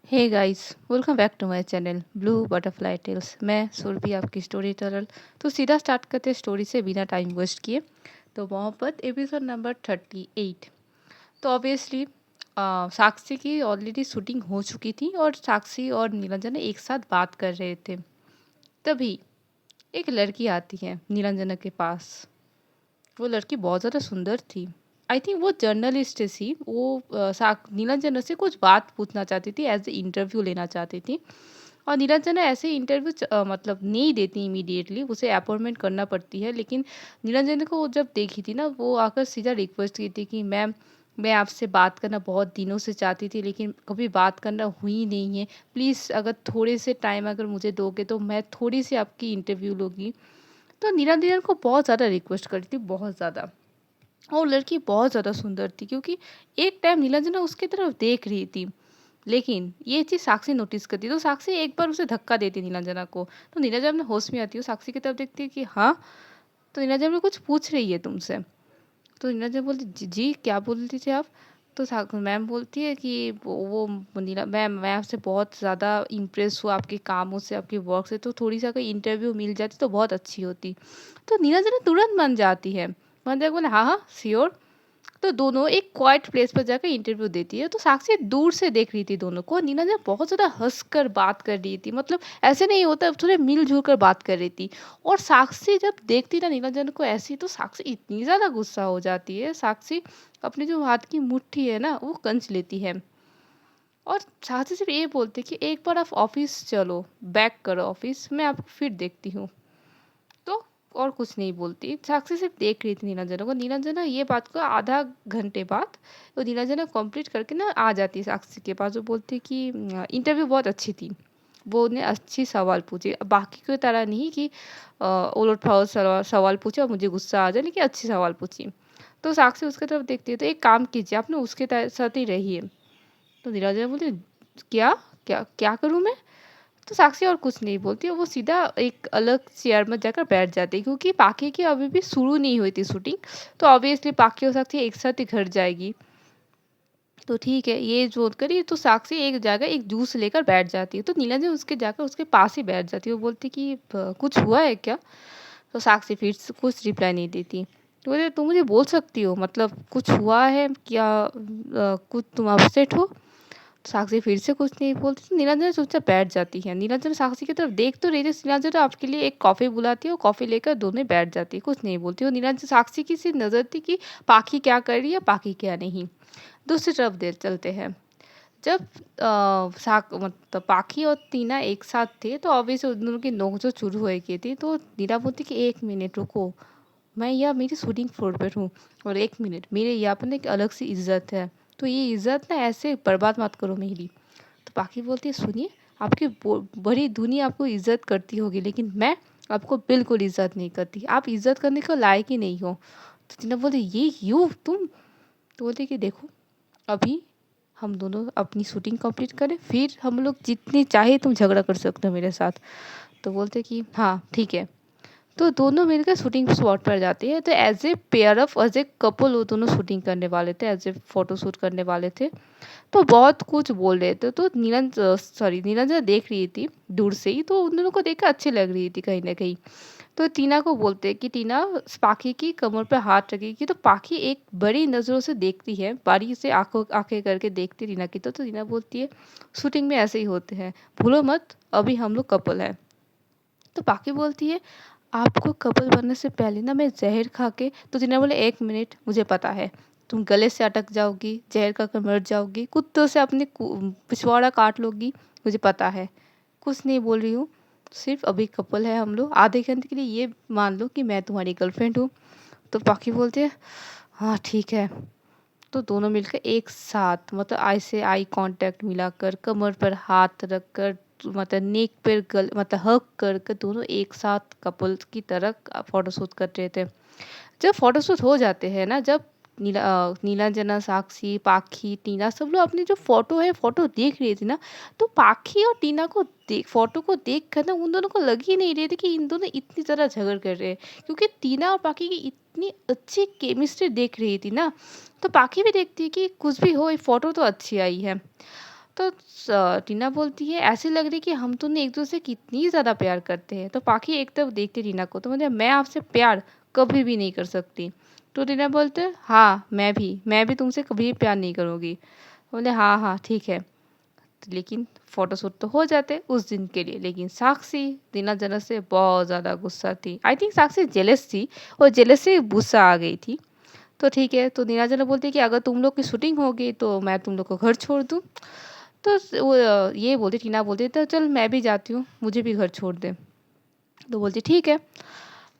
Hey guys, welcome back to my channel blue butterfly tales. मैं सुरभि, आपकी story teller. तो सीधा स्टार्ट करते हैं स्टोरी से बिना टाइम वेस्ट किए। तो मोहब्बत एपिसोड नंबर 38। तो ऑब्वियसली साक्षी की ऑलरेडी शूटिंग हो चुकी थी और साक्षी और नीलांजना एक साथ बात कर रहे थे। तभी एक लड़की आती है नीलांजना के पास। वो लड़की बहुत ज़्यादा सुंदर थी। आई थिंक वो जर्नलिस्ट थी। वो नीलांजना से कुछ बात पूछना चाहती थी, एज ए इंटरव्यू लेना चाहती थी। और नीलांजना ऐसे इंटरव्यू मतलब नहीं देती इमीडिएटली, उसे अपॉइंटमेंट करना पड़ती है। लेकिन नीलांजना को वो जब देखी थी ना, वो आकर सीधा रिक्वेस्ट की थी कि मैम, मैं आपसे बात करना बहुत दिनों से चाहती थी, लेकिन कभी बात करना हुई नहीं है। प्लीज़ अगर थोड़े से टाइम अगर मुझे दोगे तो मैं थोड़ी सी आपकी इंटरव्यू लूँगी। तो नीलांजना को बहुत ज़्यादा रिक्वेस्ट करी थी, बहुत ज़्यादा। और लड़की बहुत ज़्यादा सुंदर थी, क्योंकि एक टाइम नीलांजना उसकी तरफ देख रही थी। लेकिन ये चीज़ साक्षी नोटिस करती, तो साक्षी एक बार उसे धक्का देती नीलांजना को। तो नीलांजना अपने होश में आती है, साक्षी की तरफ देखती है कि हाँ। तो नीलांजना कुछ पूछ रही है तुमसे। तो नीलांजना बोलती, जी जी, क्या बोल रही थी आप? तो मैम बोलती है कि वो नीला मैम, मैं आपसे बहुत ज़्यादा इम्प्रेस हुआ आपके कामों से, आपके वर्क से। तो थोड़ी सा कोई इंटरव्यू मिल जाती तो बहुत अच्छी होती। तो नीलांजना तुरंत मान जाती है। मान जाकर बोले हाँ हाँ श्योर। तो दोनों एक क्वाइट प्लेस पर जाकर इंटरव्यू देती है। तो साक्षी दूर से देख रही थी दोनों को। नीलांजना बहुत ज़्यादा हंसकर बात कर रही थी, मतलब ऐसे नहीं होता, थोड़े मिलजुल कर बात कर रही थी। और साक्षी जब देखती ना नीलांजना को ऐसी, तो साक्षी इतनी ज़्यादा गुस्सा हो जाती है। साक्षी अपनी जो हाथ की मुट्ठी है ना, वो कंच लेती है। और साक्षी सिर्फ ये बोलती है कि एक बार आप ऑफिस चलो, बैक करो ऑफिस, मैं आपको फिर देखती हूँ। तो और कुछ नहीं बोलती। साक्षी सिर्फ देख रही थी नीलांजना को। नीलांजना ये बात को आधा घंटे बाद वो नीलांजना कंप्लीट करके ना आ जाती है साक्षी के पास। वो बोलती कि इंटरव्यू बहुत अच्छी थी। वो उन्हें अच्छी सवाल पूछे, बाकी की तरह नहीं कि उलट फालत सवाल पूछे और मुझे गुस्सा आ जाए, लेकिन अच्छी सवाल पूछी। तो साक्षी उसकी तरफ देखती है, तो एक काम कीजिए, आप ना उसके साथ ही रहिए। तो नीलांजना बोलती, क्या क्या क्या करूँ मैं? तो साक्षी और कुछ नहीं बोलती, वो सीधा एक अलग चेयर में जाकर बैठ जाती है, क्योंकि पाखी की अभी भी शुरू नहीं हुई थी शूटिंग। तो ऑब्वियसली पाखी और साक्षी एक साथ ही घर जाएगी। तो ठीक है, ये जो करी, तो साक्षी एक जगह एक जूस लेकर बैठ जाती है। तो नीलांजन उसके जाकर उसके पास ही बैठ जाती है। वो बोलती कि कुछ हुआ है क्या?" तो साक्षी फिर से कुछ रिप्लाई नहीं देती। तो बोले, "तुम मुझे बोल सकती हो, मतलब कुछ हुआ है क्या? कुछ तुम अपसेट हो?" साक्षी फिर से कुछ नहीं बोलती, तो नीलांजना चुपचाप बैठ जाती है। नीलांजना साक्षी की तरफ देख तो रही थी। नीलांजना आपके लिए एक कॉफ़ी बुलाती है, वो कॉफ़ी लेकर दोनों बैठ जाती है, कुछ नहीं बोलती। और नीलांजना साक्षी की सी नज़र थी कि पाखी क्या कर रही है, पाखी क्या नहीं। दूसरी तरफ दे चलते हैं। जब मतलब पाखी और टीना एक साथ थे, तो ऑब्वियसली उन दोनों की नोक-झोंक शुरू होएगी थी। तो नीला बोलती कि 1 मिनट रुको, मैं यहाँ मेरी शूटिंग फ्लोर पर हूँ, और 1 मिनट, मेरे यहाँ पर ना एक अलग सी इज़्ज़त है, तो ये इज़्ज़त ना ऐसे बर्बाद मत करो मेरी। तो बाकी बोलती है, सुनिए, आपकी बड़ी दुनिया आपको इज्जत करती होगी, लेकिन मैं आपको बिल्कुल इज्जत नहीं करती, आप इज्जत करने को लायक ही नहीं हो। तो टीना बोलती, ये यू तुम? तो बोलती कि देखो, अभी हम दोनों अपनी शूटिंग कंप्लीट करें, फिर हम लोग जितनी चाहे तुम झगड़ा कर सकते हो मेरे साथ। तो बोलते कि हाँ ठीक है। तो दोनों मिलकर शूटिंग स्पॉट पर जाते हैं। तो as a pair of, as a couple वो दोनों शूटिंग करने वाले थे, एज ए फोटो शूट करने वाले थे। तो बहुत कुछ बोल रहे थे। तो नीलांजना देख रही थी दूर से ही, तो उन दोनों को देख कर अच्छी लग रही थी कहीं ना कहीं। तो टीना को बोलते हैं कि टीना पाखी की कमर पे हाथ रखेगी। तो पाखी एक बड़ी नज़रों से देखती है, बारी से आंखों आंखें करके देखती है टीना की। तो टीना बोलती है, शूटिंग में ऐसे ही होते हैं, भूलो मत, अभी हम लोग कपल हैं। तो पाखी बोलती है, आपको कपल बनने से पहले ना मैं ज़हर खा के। तो टीना बोले, 1 मिनट, मुझे पता है, तुम गले से अटक जाओगी, ज़हर खाकर मर जाओगी, कुत्तों से अपने पिछवाड़ा काट लोगी, मुझे पता है, कुछ नहीं बोल रही हूँ, सिर्फ अभी कपल है हम लोग, आधे घंटे के लिए ये मान लो कि मैं तुम्हारी गर्लफ्रेंड हूँ। तो पाखी बोलते हैं, हाँ ठीक है। तो दोनों मिलकर एक साथ, मतलब आई से आई कांटेक्ट मिलाकर, कमर पर हाथ रखकर, मतलब नेक पर गल मतलब हग कर कर दोनों एक साथ कपल्स की तरह फोटोशूट कर रहे थे। जब फोटोशूट हो जाते हैं ना, जब नीलांजना, साक्षी, पाखी, टीना सब लोग अपनी जो फोटो है फोटो देख रही थी ना, तो पाखी और टीना को देख फोटो को देख कर ना, उन दोनों को लग ही नहीं रही थी कि इन दोनों इतनी ज़्यादा झगड़ कर रहे हैं, क्योंकि टीना और पाखी की इतनी अच्छी केमिस्ट्री देख रही थी ना। तो पाखी भी देखती है कि कुछ भी हो, ये फोटो तो अच्छी आई है। तो टीना बोलती है ऐसे लग रही कि हम दोनों एक दूसरे से कितनी ज़्यादा प्यार करते हैं। तो पाखी एक तरफ देखती टीना को, तो मतलब मैं आपसे प्यार कभी भी नहीं कर सकती। तो टीना बोलते हाँ मैं भी तुमसे कभी भी प्यार नहीं करूँगी। बोले हाँ हाँ ठीक है। लेकिन फोटोशूट तो हो जाते उस दिन के लिए, लेकिन साक्षी टीना जन्नत से बहुत ज़्यादा गुस्सा थी। आई थिंक साक्षी जेलस थी और जेलस से गुस्सा आ गई थी। तो ठीक है, तो नीना जना बोलती है कि अगर तुम लोग की शूटिंग होगी तो मैं तुम लोग को घर छोड़ दूँ। तो वो ये बोलती टीना बोलती तो चल मैं भी जाती हूँ, मुझे भी घर छोड़ दे। तो बोलती ठीक है।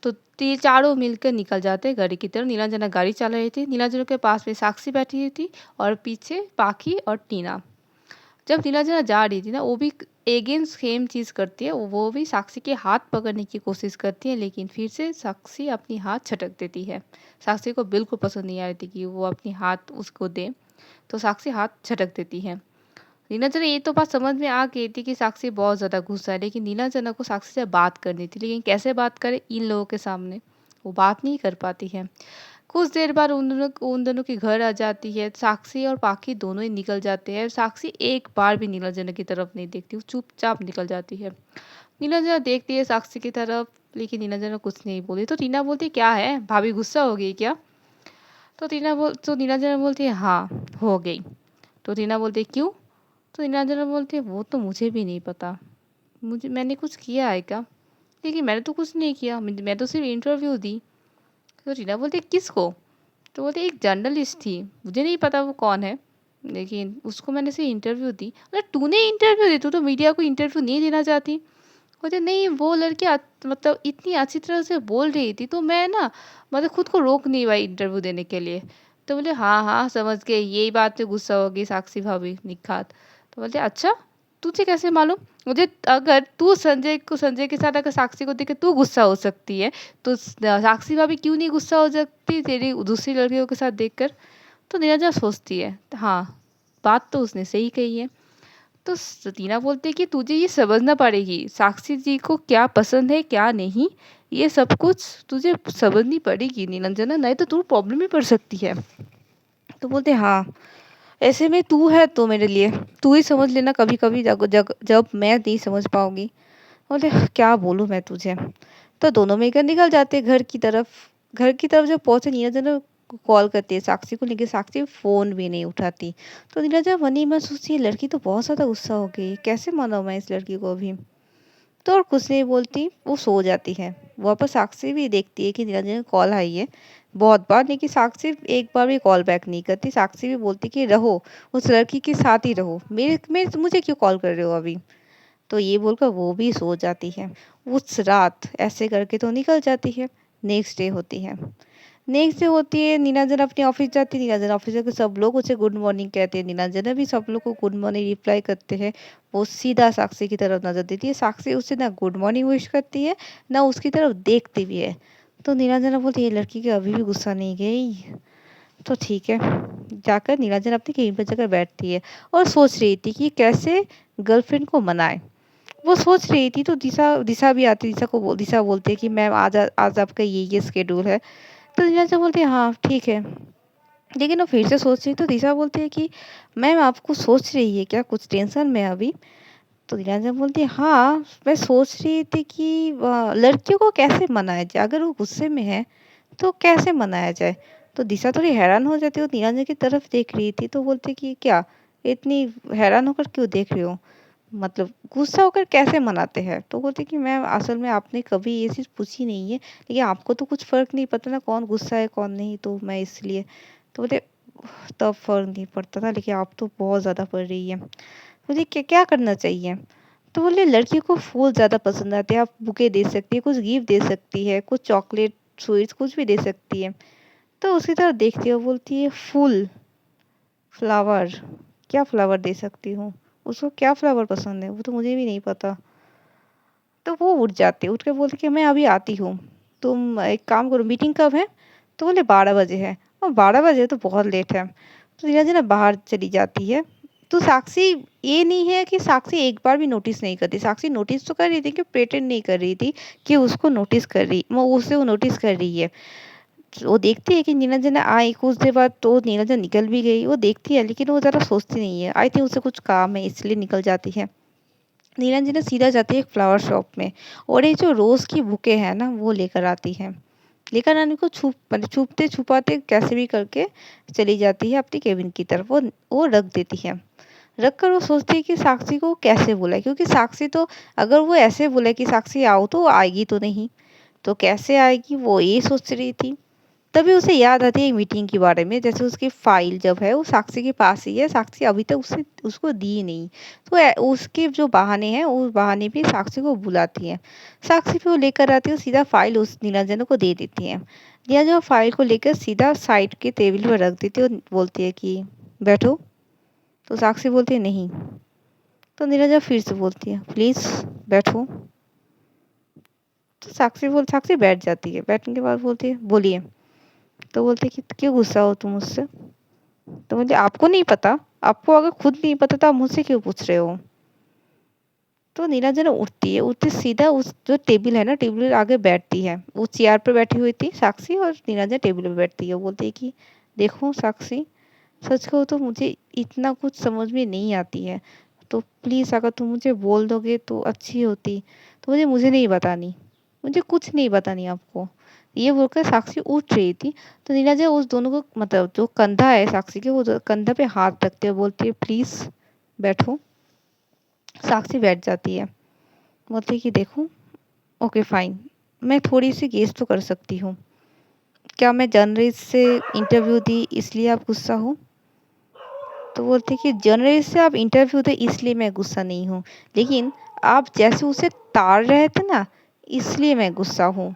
तो चारों मिलकर निकल जाते गाड़ी की तरफ। नीलांजना गाड़ी चला रही थी, नीलांजना के पास में साक्षी बैठी हुई थी और पीछे पाखी और टीना। जब नीलांजना जा रही थी ना, वो भी अगेन सेम चीज़ करती है, वो भी साक्षी के हाथ पकड़ने की कोशिश करती है, लेकिन फिर से साक्षी अपनी हाथ छटक देती है। साक्षी को बिल्कुल पसंद नहीं आ रही थी कि वो अपनी हाथ उसको दे, तो साक्षी हाथ छटक देती है। नीलांजना ये तो बात समझ में आ गई थी कि साक्षी बहुत ज़्यादा गुस्सा है, लेकिन नीलांजना को साक्षी से बात करनी थी, लेकिन कैसे बात करे इन लोगों के सामने, वो बात नहीं कर पाती है। कुछ देर बाद उन दोनों के घर आ जाती है। साक्षी और पाखी दोनों ही निकल जाते हैं। साक्षी एक बार भी नीलांजना की तरफ नहीं देखती, वो चुपचाप निकल जाती है। नीलांजना देखती है साक्षी की तरफ, लेकिन नीलांजना कुछ नहीं बोली। तो टीना बोलती क्या है भाभी गुस्सा हो गई क्या? तो नीलांजना बोलती है हाँ हो गई। तो टीना बोलती है क्यों? तो नीलांजना बोलती है वो तो मुझे भी नहीं पता, मैंने कुछ किया है क्या? लेकिन मैंने तो कुछ नहीं किया, मैं तो सिर्फ इंटरव्यू दी। तो टीना बोलती किसको? तो बोलते एक जर्नलिस्ट थी, मुझे नहीं पता वो कौन है, लेकिन उसको मैंने से इंटरव्यू दी। अरे तूने इंटरव्यू दी? तू तो मीडिया को इंटरव्यू नहीं देना चाहती। बोलते नहीं वो लड़की मतलब इतनी अच्छी तरह से बोल रही थी, तो मैं ना मतलब खुद को रोक नहीं पाई इंटरव्यू देने के लिए। तो बोले हाँ हाँ समझ गए, यही बात पे गुस्सा होगी साक्षी भाभी निखात। तो बोलते अच्छा तुझे कैसे मालूम? मुझे अगर तू संजय के साथ अगर साक्षी को देखे तू गुस्सा हो सकती है, तो साक्षी भाभी क्यों नहीं गुस्सा हो सकती तेरी दूसरी लड़कियों के साथ देखकर? तो नीरजा सोचती है हाँ बात तो उसने सही कही है। तो टीना बोलती है कि तुझे ये समझना पड़ेगी साक्षी जी को क्या पसंद है क्या नहीं, ये सब कुछ तुझे समझनी पड़ेगी नीलांजना, नहीं तो तू प्रॉब्लम में पड़ सकती है। तो बोलते हाँ ऐसे में तू है तो मेरे लिए तू ही समझ लेना, कभी कभी जब मैं नहीं समझ पाऊंगी। बोले क्या बोलूँ मैं तुझे। तो दोनों मिलकर निकल जाते घर की तरफ। घर की तरफ जब पहुंचे नीरजा को कॉल करती है साक्षी को, लेकिन साक्षी फ़ोन भी नहीं उठाती। तो नीरजा मन ही मन सोचती है लड़की तो बहुत ज़्यादा गुस्सा हो गई, कैसे मनाऊं मैं इस लड़की को अभी। तो और कुछ नहीं बोलती, वो सो जाती है। वापस साक्षी भी देखती है कि नीरजा का कॉल आई है बहुत बार, लेकिन साक्षी एक बार भी कॉल बैक नहीं करती। साक्षी भी बोलती कि रहो उस लड़की के साथ ही रहो, मेरे मुझे क्यों कॉल कर रहे हो अभी। तो ये बोलकर वो भी सो जाती है। उस रात ऐसे करके तो निकल जाती है। नेक्स्ट डे होती है। नेक्स्ट डे होती है, नीलांजना अपने ऑफिस जाती है। नीलांजना ऑफिस जाकर सब लोग उसे गुड मॉर्निंग कहते हैं। नीलांजना भी सब लोग को गुड मॉर्निंग रिप्लाई करते हैं। वो सीधा साक्षी की तरफ नजर देती है। साक्षी उसे ना गुड मॉर्निंग विश करती है ना उसकी तरफ देखती भी है। तो नीलांजना बोलती है ये लड़की के अभी भी गुस्सा नहीं गई। तो ठीक है, जाकर नीलांजना अपनी केबिन पर जाकर बैठती है और सोच रही थी कि कैसे गर्लफ्रेंड को मनाए। वो सोच रही थी तो दिशा दिशा भी आती, दिशा बोलती है कि मैम आज आज आपका ये स्केड्यूल है। तो नीलांजना बोलती है हाँ ठीक है। लेकिन वो फिर से सोच रही तो दिशा बोलती है कि मैम आपको सोच रही है क्या, कुछ टेंशन में है अभी? तो नीलांजना बोलती है हाँ मैं सोच रही थी कि लड़कियों को कैसे मनाया जाए, अगर वो गुस्से में है तो कैसे मनाया जाए। तो दिशा थोड़ी हैरान हो जाती है, वो नीलांजना की तरफ देख रही थी तो बोलती कि क्या इतनी हैरान होकर क्यों देख रही हो, मतलब गुस्सा होकर कैसे मनाते हैं? तो बोलती कि मैम असल में आपने कभी ये चीज़ पूछी नहीं है, लेकिन आपको तो कुछ फ़र्क नहीं पता ना कौन गुस्सा है कौन नहीं, तो मैं इसलिए। तो बोले तब फ़र्क नहीं पड़ता था, लेकिन आप तो बहुत ज़्यादा पड़ रही है। मुझे क्या क्या करना चाहिए? तो बोले लड़की को फूल ज़्यादा पसंद आते हैं, आप बुके दे सकती है, कुछ गिफ्ट दे सकती है, कुछ चॉकलेट स्वीट्स कुछ भी दे सकती है। तो उसकी तरफ देखती है, वो बोलती है फूल, फ्लावर, क्या फ्लावर दे सकती हूँ? उसको क्या फ्लावर पसंद है वो तो मुझे भी नहीं पता। तो वो उठ जाती है, उठ के बोलती कि मैं अभी आती हूँ, तुम एक काम करो मीटिंग कब है? तो बोले 12 बजे है। और 12 बजे तो बहुत लेट है। तो धीरे धीरे बाहर चली जाती है। तो साक्षी, ये नहीं है कि साक्षी एक बार भी नोटिस नहीं करती, साक्षी नोटिस तो कर रही थी कि प्रेटेंड नहीं कर रही थी कि उसको नोटिस कर रही, वो उसे वो नोटिस कर रही है। वो देखती है कि नीलांजना आई कुछ देर बाद, तो नीलांजना निकल भी गई। वो देखती है लेकिन वो ज़्यादा सोचती नहीं है। आई थिंक उसे कुछ काम है इसलिए निकल जाती है। नीलांजना सीधा जाती है एक फ्लावर शॉप में और ये जो रोज़ की बुके हैं ना वो लेकर आती है। लेकर आने को मतलब छुपते छुपाते कैसे भी करके चली जाती है अपनी केबिन की तरफ। वो रख देती है। रख कर वो सोचती है कि साक्षी को कैसे बुलाए, क्योंकि साक्षी तो अगर वो ऐसे बुलाए कि साक्षी आओ तो वो आएगी तो नहीं, तो कैसे आएगी वो ये सोच रही थी। तभी उसे याद आती है एक मीटिंग के बारे में, जैसे उसकी फाइल जब है वो साक्षी के पास ही है, साक्षी अभी तक उसे उसको दी नहीं। तो उसके जो बहाने हैं उस बहाने भी साक्षी को बुलाती है। साक्षी भी वो लेकर आती है, सीधा फाइल उस नीलांजना को दे देती है। नीलांजना फाइल को लेकर सीधा साइड के टेबल पर रख देती है और बोलती है कि बैठो। तो साक्षी बोलती है नहीं। तो नीलांजना फिर से बोलती है प्लीज बैठो। तो साक्षी बैठ जाती है। बैठने के बाद बोलती है बोलिए। तो बोलती है कि क्यों गुस्सा हो तुम मुझसे। तो बोलती आपको नहीं पता, आपको अगर खुद नहीं पता तो आप मुझसे क्यों पूछ रहे हो। तो नीलांजना उठती है, उठती सीधा उस जो टेबल है ना टेबल आगे बैठती है। वो चेयर पर बैठी हुई थी साक्षी और नीलांजना टेबल पे बैठती है। बोलती है कि देखो साक्षी, सच कहो तो मुझे इतना कुछ समझ में नहीं आती है, तो प्लीज़ अगर तुम मुझे बोल दोगे तो अच्छी होती। तो मुझे नहीं बतानी, मुझे कुछ नहीं बतानी आपको। ये बोलकर साक्षी उठ रही थी। तो नीलांजना उस दोनों को मतलब जो कंधा है साक्षी के वो कंधा पे हाथ रखते हुए बोलती है प्लीज़ बैठो। साक्षी बैठ जाती है। बोलती है कि देखो ओके फाइन, मैं थोड़ी सी गेस तो कर सकती हूँ। क्या मैं जर्नलिस्ट से इंटरव्यू दी इसलिए आप गुस्सा हो। तो बोलते कि जर्नलिस्ट से आप इंटरव्यू दे इसलिए मैं गुस्सा नहीं हूँ, लेकिन आप जैसे उसे ताड़ रहे थे ना इसलिए मैं गुस्सा हूँ।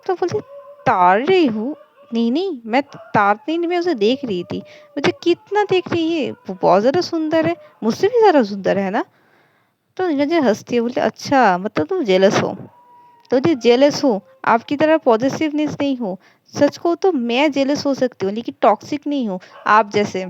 तो बोलते ताड़ रही हूँ, नहीं नहीं मैं ताड़ती नहीं, मैं उसे देख रही थी। मुझे कितना देख रही है, वो बहुत ज़्यादा सुंदर है, मुझसे भी ज़्यादा सुंदर है ना। तो नीरज हंसती है, बोलते अच्छा मतलब तुम जेलस हो। तो जी जेलस हो, आपकी तरह पॉजिटिवनेस नहीं हो। सच को तो मैं जेलस हो सकती हूँ लेकिन टॉक्सिक नहीं हूँ आप जैसे।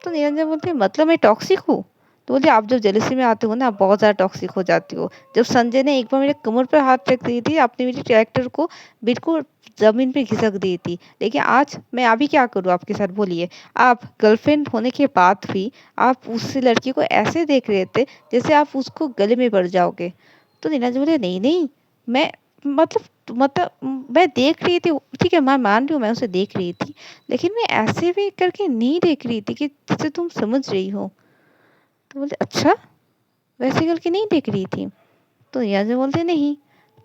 तो निरंजन बोलती है मतलब मैं टॉक्सिक हूँ। तो बोलती आप जब जेलसी में आते हो ना आप बहुत ज़्यादा टॉक्सिक हो जाती हो। जब संजय ने एक बार मेरे कमर पर हाथ रख दी थी, आपने मेरे कैरेक्टर को बिल्कुल ज़मीन पे घिसक दी थी, लेकिन आज मैं अभी क्या करूँ आपके साथ बोलिए। आप गर्लफ्रेंड होने के बाद भी आप उस लड़की को ऐसे देख रहे थे जैसे आप उसको गले में पड़ जाओगे। तो निरंजन बोले नहीं नहीं, मैं मैं देख रही थी, ठीक है मैं मान रही हूँ मैं उसे देख रही थी, लेकिन मैं ऐसे भी करके नहीं देख रही थी कि जिसे तुम समझ रही हो। तो बोलते अच्छा वैसे करके नहीं देख रही थी। तो नीरजा बोलते नहीं।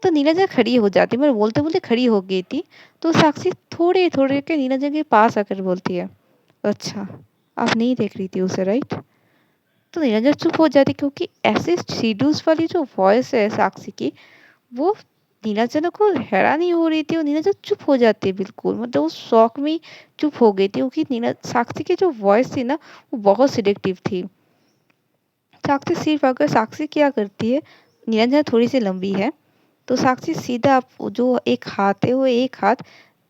तो नीरजा खड़ी हो जाती, मैं बोलते बोलते खड़ी हो गई थी। तो साक्षी थोड़े थोड़े के नीरजा के पास आकर बोलती है अच्छा आप नहीं देख रही थी उसे राइट। तो नीरजा चुप हो जाती, क्योंकि ऐसे सीडूस वाली जो वॉइस है साक्षी की, वो नीलांजना को हैरानी हो रही थी और नीलांजना चुप हो जाती है बिल्कुल, मतलब उस शौक में ही चुप हो गई थी, क्योंकि नीला साक्षी की जो वॉइस थी ना वो बहुत सिलेक्टिव थी। साक्षी सिर्फ अगर साक्षी क्या करती है, नीलांजना थोड़ी सी लंबी है तो साक्षी सीधा जो एक हाथ है वो एक हाथ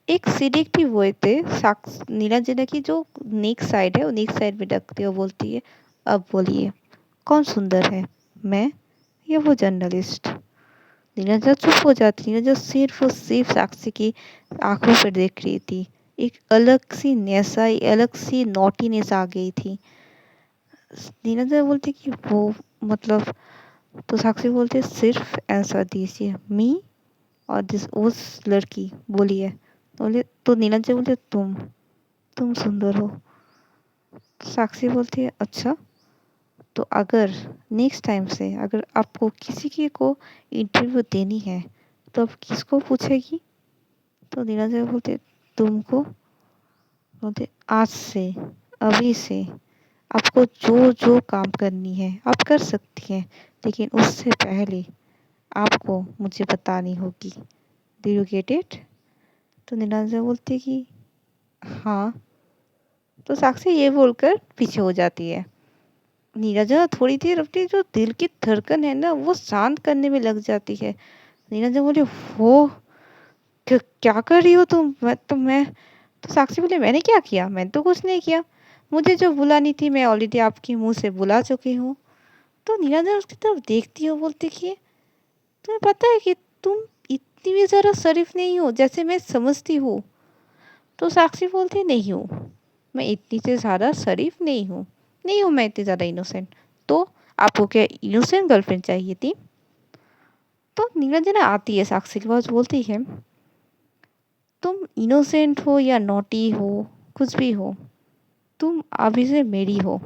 एक सिलेक्टिव हुए थे साक्ष नीलांजना की जो नेक साइड है वो नेक साइड में रखती है और बोलती है अब बोलिए कौन सुंदर है, मैं या वो जर्नलिस्ट। नीरजा चुप हो जाती, नीरजा सिर्फ और सिर्फ साक्षी की आंखों पर देख रही थी। एक अलग सी नेसाई, अलग सी नॉटीनेस आ गई थी। नीरजा बोलती कि वो मतलब, तो साक्षी बोलते सिर्फ आंसर दीजिए मी और दिस उस लड़की बोलिए। तो बोले तो नीरजा बोलते तुम सुंदर हो। साक्षी बोलती है अच्छा, तो अगर नेक्स्ट टाइम से अगर आपको किसी की को इंटरव्यू देनी है तो आप किसको पूछेगी। तो नीरज बोलते तुमको। बोलते आज से अभी से आपको जो जो काम करनी है आप कर सकती हैं, लेकिन उससे पहले आपको मुझे बतानी होगी। Do you get it. तो नीलांजा बोलती कि हाँ। तो साक्षी ये बोलकर पीछे हो जाती है। नीरजा थोड़ी देर अपनी जो दिल की धड़कन है ना वो शांत करने में लग जाती है। नीरजा बोले वो क्या कर रही हो तुम। मैं तो साक्षी बोले मैंने क्या किया, मैंने तो कुछ नहीं किया, मुझे जो बुलानी थी मैं ऑलरेडी आपके मुंह से बुला चुकी हूँ। तो नीरजा उसकी तरफ देखती हो, बोलती कि तुम्हें पता है कि तुम इतनी भी ज़रा शरीफ नहीं हो जैसे मैं समझती हूँ। तो साक्षी बोलती नहीं हूँ, मैं इतनी से ज़्यादा शरीफ नहीं हूँ मैं इतनी ज़्यादा इनोसेंट। तो आपको क्या इनोसेंट गर्लफ्रेंड चाहिए थी? तो नीरंजना आती है साक्षी के पास, बोलती है तुम इनोसेंट हो या नॉटी हो, कुछ भी हो, तुम अभी से मेरी हो,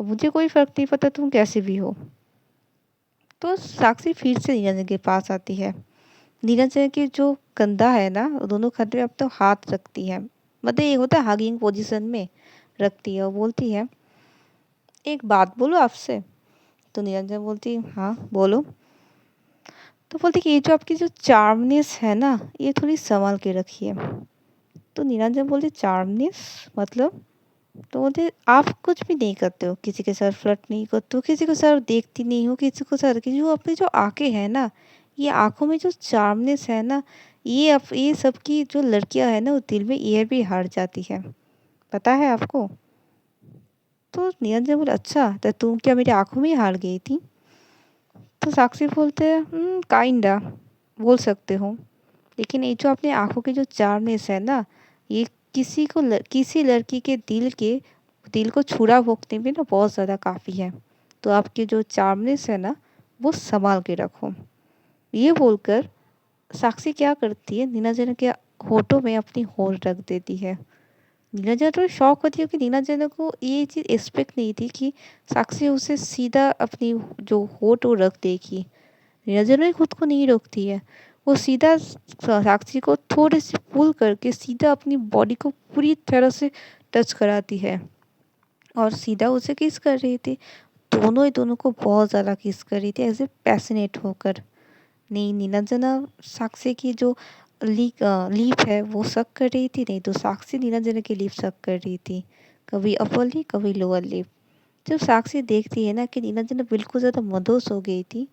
और मुझे कोई फर्क नहीं पड़ता तुम कैसे भी हो। तो साक्षी फिर से नीरंजन के पास आती है। नीरंजन की जो कंधा है ना, वो दोनों कंधे पे अब तो हाथ रखती है, मतलब ये होता है हगिंग पोजीशन में रखती है, और बोलती है एक बात बोलो आपसे। तो निरंजन बोलती हाँ बोलो। तो बोलती कि ये जो आपकी जो चार्मनेस है ना, ये थोड़ी संभाल के रखिए। तो निरंजन बोलती चार्मनेस मतलब? तो बोलते आप कुछ भी नहीं करते हो, किसी के साथ फ्लर्ट नहीं करते हो, किसी को सर देखती नहीं हो, किसी को सर की जो अपनी जो आंखें हैं ना, ये आंखों में जो चार्मनेस है ना, ये सबकी जो लड़कियां है ना, वो दिल में ये भी हार जाती है, पता है आपको? तो निरंजन बोले अच्छा, तो तुम क्या मेरी आंखों में ही हार गई थी? तो साक्षी बोलते हैं काइंडा, बोल सकते हो, लेकिन ये जो अपने आंखों की जो चार्मनेस है ना, ये किसी लड़की के दिल को छुरा भोंकने में ना बहुत ज़्यादा काफ़ी है। तो आपकी जो चार्मनेस है ना, वो संभाल के रखो। ये बोलकर साक्षी क्या करती है, नीलांजना के होठों में अपनी होठ रख देती है। नीलांजना थोड़ी शॉक होती है कि नीलांजना को ये चीज़ एक्सपेक्ट नहीं थी कि साक्षी उसे सीधा अपनी जो होठ वो रख देगी। नीलांजना भी खुद को नहीं रोकती है, वो सीधा साक्षी को थोड़ी सी पुल करके सीधा अपनी बॉडी को पूरी तरह से टच कराती है, और सीधा उसे किस कर रही थी। दोनों ही दोनों को बहुत ज़्यादा किस कर रही थी, ऐसे पैशनेट होकर। नहीं नीलांजना साक्षी की जो लीप है वो सक कर रही थी, नहीं तो साक्षी नीलांजना की लीप सक कर रही थी, कभी अपर लिप कभी लोअर लिप। जब साक्षी देखती है ना कि नीलांजना बिल्कुल ज़्यादा मदहोश हो गई थी,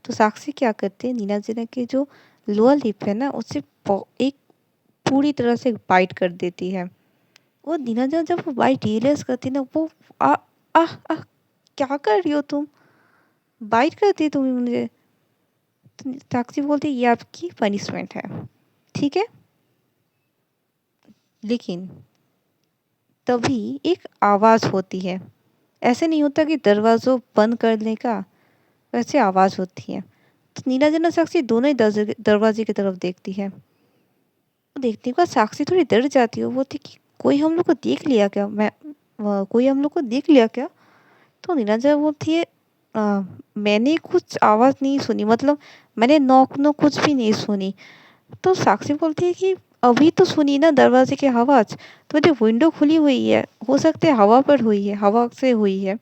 तो साक्षी क्या करती है, नीलांजना के जो लोअर लिप है ना, उसे एक पूरी तरह से बाइट कर देती है। वो नीलांजना जब वो बाइट रियलाइज करती है ना, वो आ आ आ क्या कर रही हो तुम, बाइट करती है तुम मुझे। तो साक्षी बोलती है ये आपकी पनिशमेंट है, ठीक है। लेकिन तभी एक आवाज़ होती है, ऐसे नहीं होता कि दरवाज़ों बंद करने का, वैसे आवाज़ होती है। तो नीलांजना साक्षी दोनों ही दरवाजे की तरफ देखती है। देखने के बाद साक्षी थोड़ी डर जाती है, वो बोलती कि कोई हम लोग को देख लिया क्या, कोई हम लोग को देख लिया क्या? तो नीलांजना बोलती है मैंने कुछ आवाज़ नहीं सुनी, मतलब मैंने नॉक नॉक कुछ भी नहीं सुनी। तो साक्षी बोलती है कि अभी तो सुनी ना दरवाजे की आवाज़, तो जो विंडो खुली हुई है, हो सकता है हवा पर हुई है, हवा से हुई है।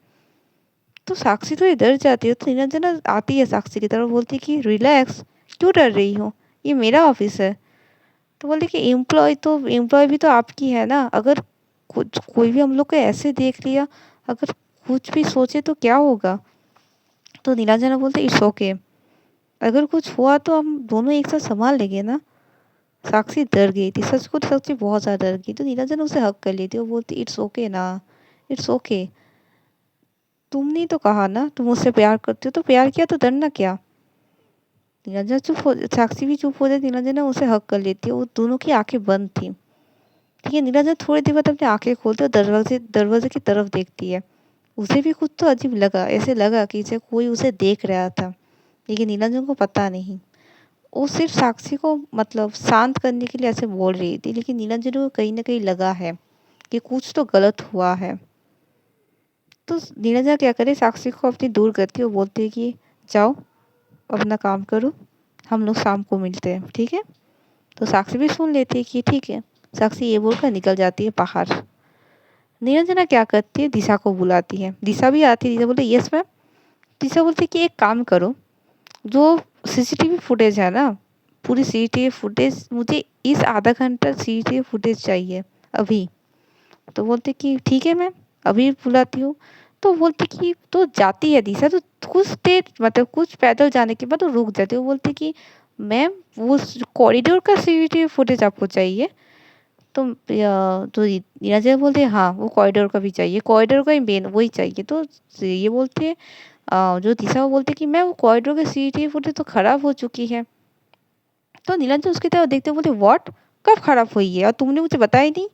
तो साक्षी थोड़ी डर जाती है, तो निरंजना आती है साक्षी की तरफ, बोलती है कि रिलैक्स, क्यों डर रही हो, ये मेरा ऑफिस है। तो बोले कि एम्प्लॉय भी तो आपकी है ना, अगर कुछ कोई भी हम लोग को ऐसे देख लिया, अगर कुछ भी सोचे तो क्या होगा। तो नीलांजना बोलते इट्स ओके, अगर कुछ हुआ तो हम दोनों एक साथ संभाल लेंगे ना। साक्षी डर गई थी, सच को तो साक्षी बहुत ज़्यादा डर गई, तो नीलांजना उसे हक कर लेती, वो बोलती इट्स ओके ना, इट्स ओके, तुमने तो कहा ना तुम मुझसे प्यार करती हो, तो प्यार किया तो डरना क्या। नीलांजना साक्षी भी चुप हो जाती, नीलांजना उसे हक कर लेती है, वो दोनों की आंखें बंद थी। ठीक है, नीलांजना थोड़ी देर बाद अपनी आंखें खोलती है, दरवाजे दरवाजे की तरफ देखती है। उसे भी कुछ तो अजीब लगा, ऐसे लगा कि जैसे कोई उसे देख रहा था, लेकिन नीलांजन को पता नहीं। वो सिर्फ साक्षी को मतलब शांत करने के लिए ऐसे बोल रही थी, लेकिन नीलांजन को कहीं ना कहीं लगा है कि कुछ तो गलत हुआ है। तो नीलांजन क्या करे, साक्षी को अपनी दूर करती है, वो बोलती है कि जाओ अपना काम करो, हम लोग शाम को मिलते हैं, ठीक है। तो साक्षी भी सुन लेती है कि ठीक है। साक्षी ये बोलकर निकल जाती है बाहर। नीरंजना क्या करती है, दिशा को बुलाती है, दिशा भी आती है, दिशा बोलती है यस मैम। दिशा बोलती है कि एक काम करो, जो सीसीटीवी फुटेज है ना, पूरी सीसीटीवी फुटेज मुझे इस आधा घंटा सीसीटीवी फुटेज चाहिए अभी। तो बोलते कि ठीक है मैम, अभी बुलाती हूँ। तो बोलती कि तो जाती है दिशा, तो कुछ देर मतलब कुछ पैदल जाने के बाद वो रुक जाती है, वो बोलती कि मैम वो कॉरिडोर का सीसीटीवी फुटेज आपको चाहिए। तो तो नीरज बोलते हैं हाँ वो कॉरिडोर का भी चाहिए, कॉरिडोर का ही मेन वही चाहिए। तो ये बोलते हैं जो दिशा वो बोलते कि मैं वो कॉरिडोर की सीसीटीवी फुटेज तो खराब हो चुकी है। तो नीलांजन उसकी तरफ देखते बोलते व्हाट, कब ख़राब हुई है और तुमने मुझे बताया नहीं?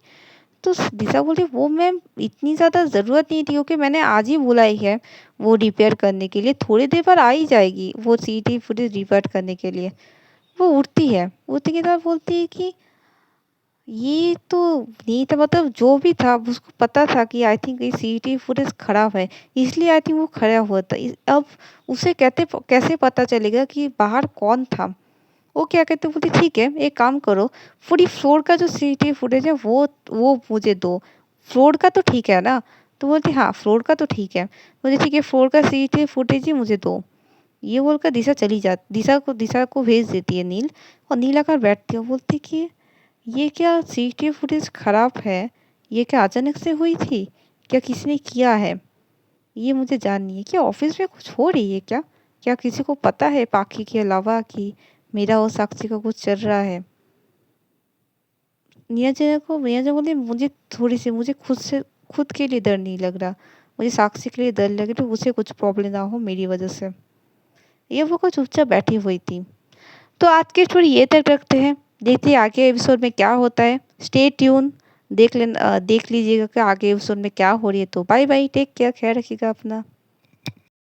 तो दिशा बोली वो मैम इतनी ज़्यादा ज़रूरत नहीं थी क्योंकि मैंने आज ही बुलाई है वो रिपेयर करने के लिए, थोड़ी देर बाद आ ही जाएगी वो सीसीटीवी फुटेज रिपेयर करने के लिए। वो उठती है, उठने के बाद बोलती है कि ये तो नहीं था, मतलब जो भी था उसको पता था कि आई थिंक ये सीसीटीवी फुटेज खराब है, इसलिए आई थिंक वो खड़ा हुआ था। अब उसे कहते कैसे पता चलेगा कि बाहर कौन था? वो क्या कहते, बोलते ठीक है एक काम करो, पूरी फ्लोर का जो सीसीटीवी फुटेज है वो मुझे दो। फ्लोर का तो ठीक है ना? तो बोलती हाँ फ्लोर का तो ठीक है। बोलते ठीक है फ्लोर का सीसीटीवी फुटेज ही मुझे दो। ये बोलकर दिशा को भेज देती है नील। और नील आकर बैठती है, बोलती कि ये क्या सीसीटीवी फुटेज खराब है? ये क्या अचानक से हुई थी? क्या किसी ने किया है? ये मुझे जाननी है। क्या ऑफिस में कुछ हो रही है क्या? क्या किसी को पता है पाखी के अलावा कि मेरा और साक्षी का कुछ चल रहा है? निया जी बोली मुझे खुद के लिए डर नहीं लग रहा। मुझे साक्षी के लिए डर लग रहा है उसे कुछ प्रॉब्लम ना हो मेरी वजह से। ये वो कुछ चुपचाप बैठी हुई थी। तो आज की स्टोरी ये तक रखते हैं। देखते हैं आगे एपिसोड में क्या होता है। Stay tune. देख लीजिएगा कि आगे एपिसोड में क्या हो रही है। तो बाय बाय, टेक केयर, ख्याल रखिएगा अपना।